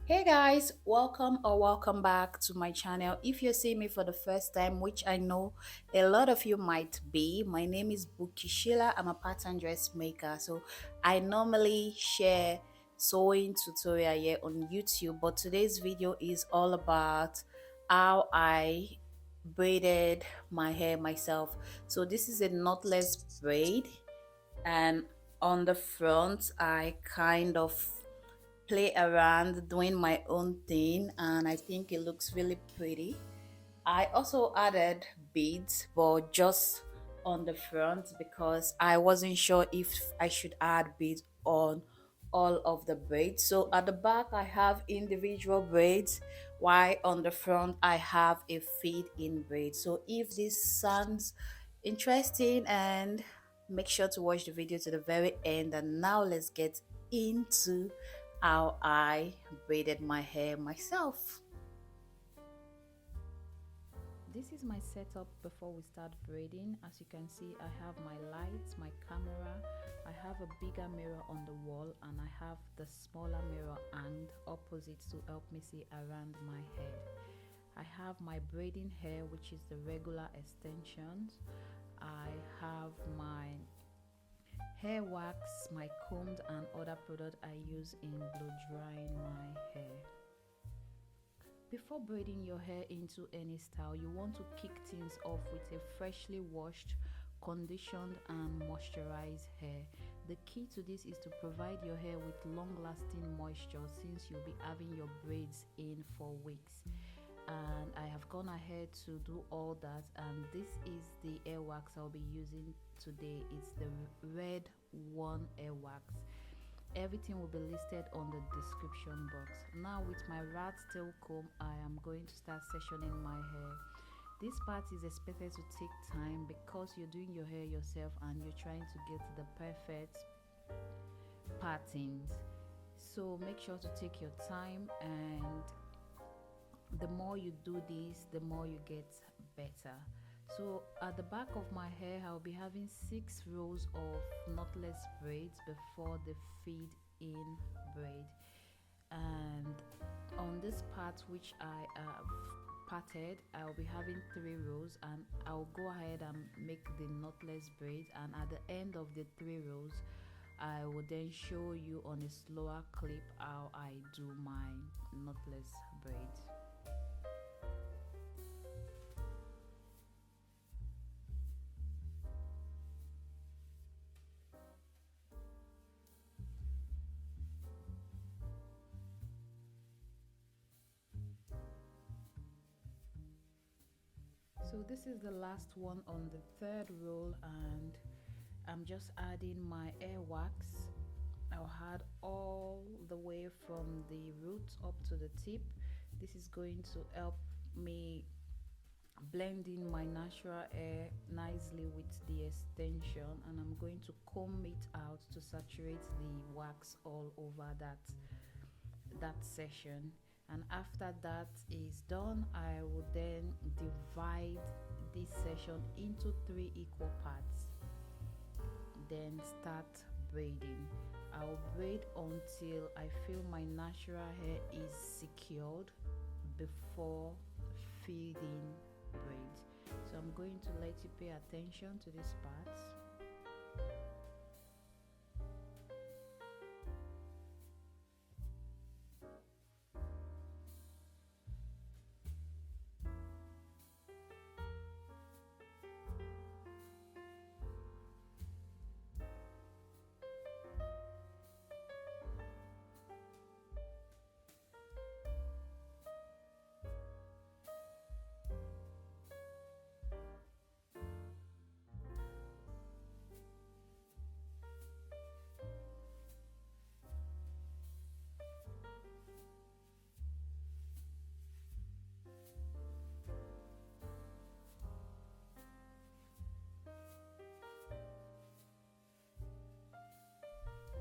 Hey guys, welcome or welcome back to my channel. If you're seeing me for the first time, which I know a lot of you might be, my name is Buki Sheila. I'm a pattern dressmaker. So I normally share sewing tutorial here on YouTube, but today's video is all about how I braided my hair myself. So this is a knotless braid, and on the front I kind of play around doing my own thing, and I think it looks really pretty. I also added beads, but just on the front because I wasn't sure if I should add beads on all of the braids. So at the back I have individual braids, while on the front I have a feed in braid. So if this sounds interesting, and make sure to watch the video to the very end. And now let's get into how I braided my hair myself. This is my setup before we start braiding. As you can see, I have my lights, my camera, I have a bigger mirror on the wall, and I have the smaller mirror hanged opposite to help me see around my head. I have my braiding hair, which is the regular extensions. I have my hair wax, my combs, and other product I use in blow drying my hair. Before braiding your hair into any style, you want to kick things off with a freshly washed, conditioned, and moisturized hair. The key to this is to provide your hair with long lasting moisture, since you'll be having your braids in for weeks. And I have gone ahead to do all that, and this is the hair wax I'll be using today. It's the red one hair wax. Everything will be listed on the description box. Now with my rat tail comb, I am going to start sectioning my hair. This part is expected to take time because you're doing your hair yourself and you're trying to get the perfect patterns. So make sure to take your time, and the more you do this, the more you get better. So at the back of my hair, I'll be having 6 rows of knotless braids before the feed in braid. And on this part which I have parted, I'll be having 3 rows, and I'll go ahead and make the knotless braids, and at the end of the 3 rows I will then show you on a slower clip how I do my knotless braids. So this is the last one on the third roll, and I'm just adding my hair wax. I'll add all the way from the root up to the tip. This is going to help me blend in my natural hair nicely with the extension, and I'm going to comb it out to saturate the wax all over that section. And after that is done, I will then divide this section into 3 equal parts, then start braiding. I'll braid until I feel my natural hair is secured before feeding braids. So I'm going to let you pay attention to these parts.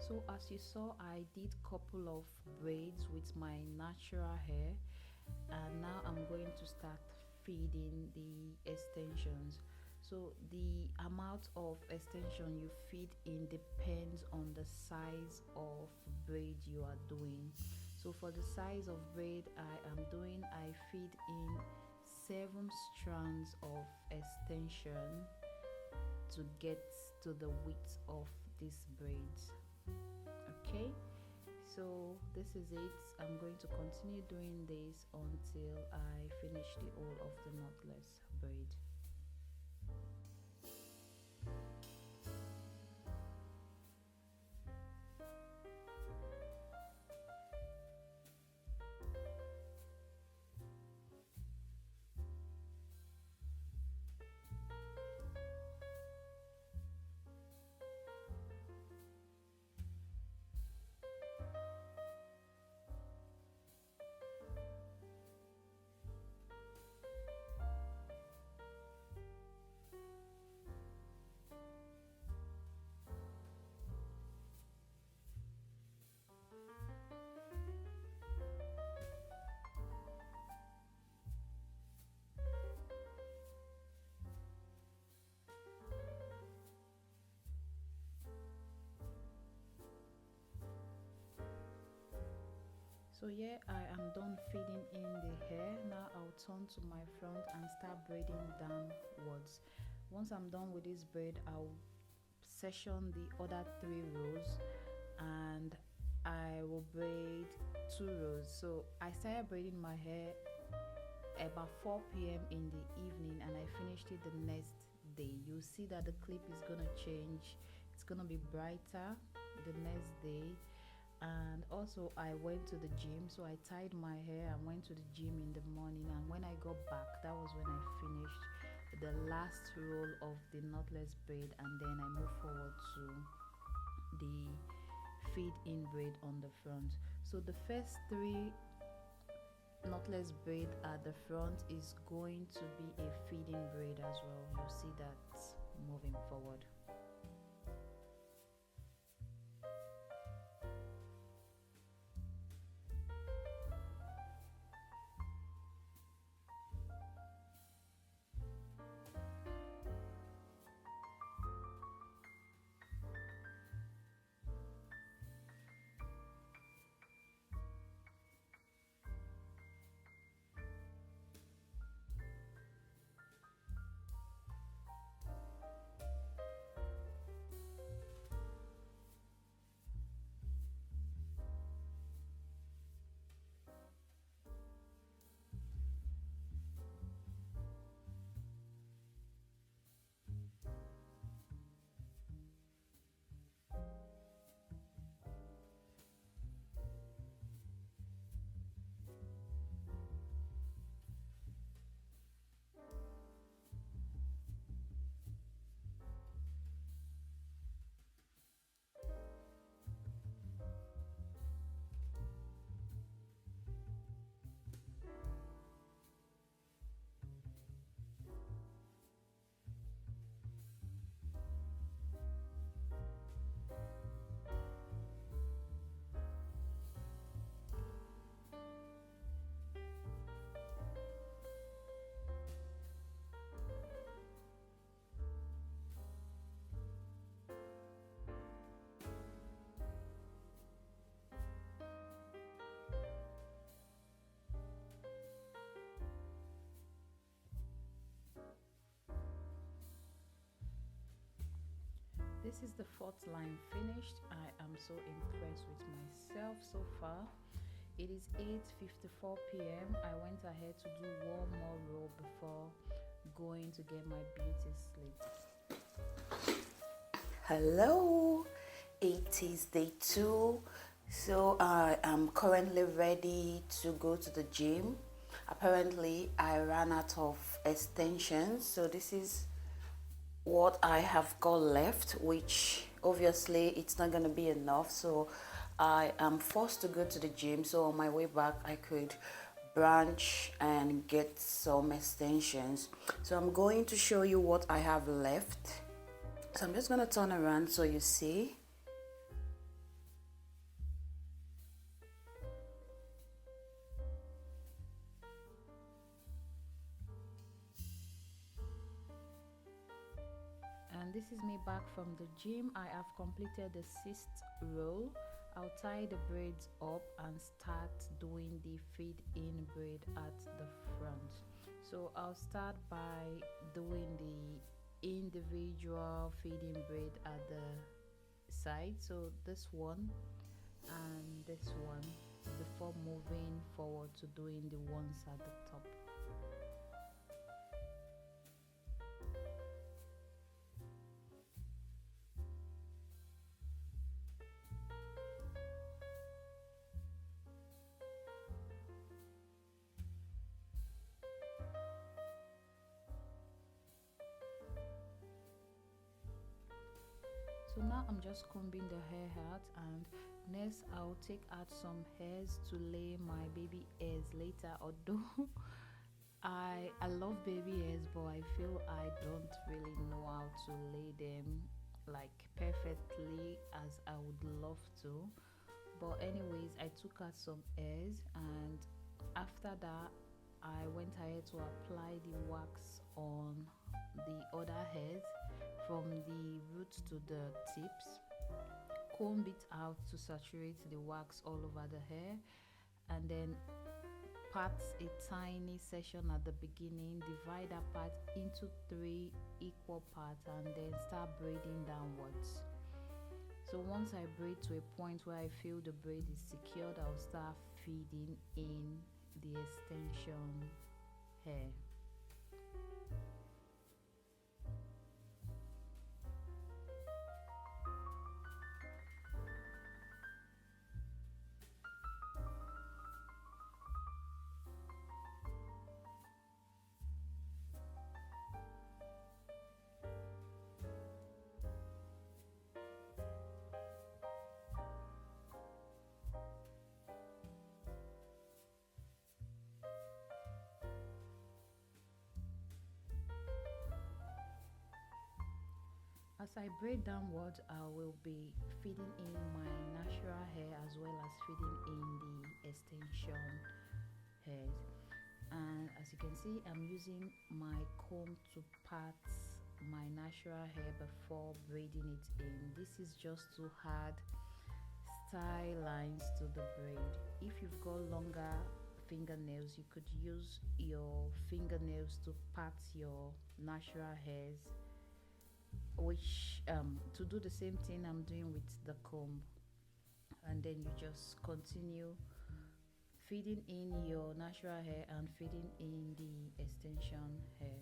So as you saw, I did couple of braids with my natural hair, and now I'm going to start feeding the extensions. So the amount of extension you feed in depends on the size of braid you are doing. So for the size of braid I am doing, I feed in 7 strands of extension to get to the width of these braids. Okay, so this is it. I'm going to continue doing this until I finish the whole of the knotless braid. So yeah, I am done feeding in the hair. Now I'll turn to my front and start braiding downwards. Once I'm done with this braid, I'll section the other 3 rows and I will braid 2 rows. So I started braiding my hair about 4 p.m. in the evening and I finished it the next day. You'll see that the clip is gonna change. It's gonna be brighter the next day. And also I went to the gym, so I tied my hair and went to the gym in the morning, and when I got back, that was when I finished the last roll of the knotless braid, and then I moved forward to the feed in braid on the front. So the first 3 knotless braid at the front is going to be a feeding braid as well. You see that moving forward. This is the 4th line finished. I am so impressed with myself so far. It is 8:54 p.m. I went ahead to do one more row before going to get my beauty sleep. Hello, it is day 2. So I am currently ready to go to the gym. Apparently I ran out of extensions, so this is what I have got left, which obviously it's not going to be enough, so I am forced to go to the gym. So on my way back I could branch and get some extensions. So I'm going to show you what I have left. So I'm just going to turn around so you see. And this is me back from the gym. I have completed the 6th row. I'll tie the braids up and start doing the feed in braid at the front. So I'll start by doing the individual feeding braid at the side, so this one and this one, before moving forward to doing the ones at the top. So now I'm just combing the hair out, and next I'll take out some hairs to lay my baby hairs later. Although I love baby hairs, but I feel I don't really know how to lay them like perfectly as I would love to. But anyways, I took out some hairs, and after that I went ahead to apply the wax on the other hairs from the roots to the tips. Comb it out to saturate the wax all over the hair, and then part a tiny section at the beginning, divide that part into 3 equal parts, and then start braiding downwards. So once I braid to a point where I feel the braid is secured, I'll start feeding in the extension hair. As I braid downwards, I will be feeding in my natural hair as well as feeding in the extension hairs. And as you can see, I'm using my comb to part my natural hair before braiding it in. This is just to add style lines to the braid. If you've got longer fingernails, you could use your fingernails to part your natural hairs, which to do the same thing I'm doing with the comb. And then you just continue feeding in your natural hair and feeding in the extension hair.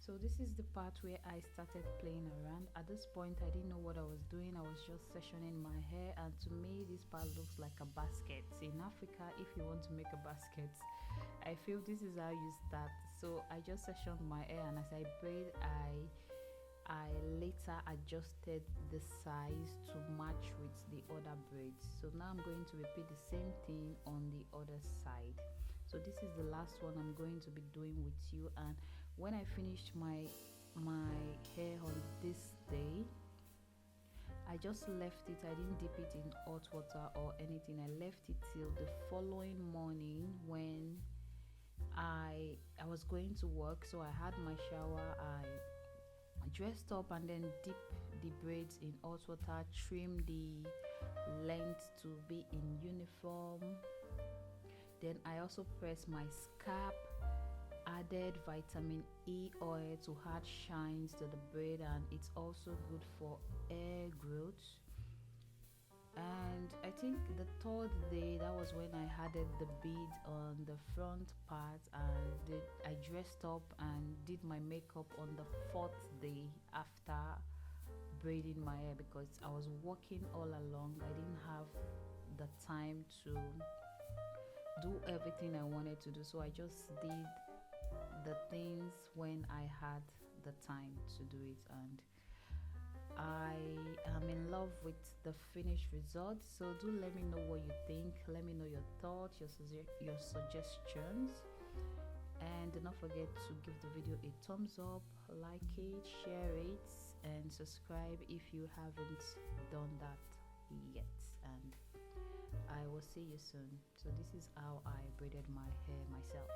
So this is the part where I started playing around. At this point, I didn't know what I was doing. I was just sectioning my hair, and to me this part looks like a basket. In Africa, if you want to make a basket, I feel this is how you start. So I just sectioned my hair, and as I braid, I later adjusted the size to match with the other braids. So now I'm going to repeat the same thing on the other side. So this is the last one I'm going to be doing with you. And when I finished my hair on this day, I just left it. I didn't dip it in hot water or anything. I left it till the following morning when I was going to work. So I had my shower, I dressed up and then dip the braids in hot water, trim the length to be in uniform. Then I also pressed my scalp, added vitamin E oil to add shines to the braid, and it's also good for hair growth. And I think the third day, that was when I added the bead on the front part, and I dressed up and did my makeup on the fourth day after braiding my hair, because I was working all along. I didn't have the time to do everything I wanted to do, so I just did the things when I had the time to do it, and I am in love with the finished result. So do let me know what you think. Let me know your thoughts, your suggestions, and do not forget to give the video a thumbs up, like it, share it, and subscribe if you haven't done that yet. And I will see you soon. So this is how I braided my hair myself.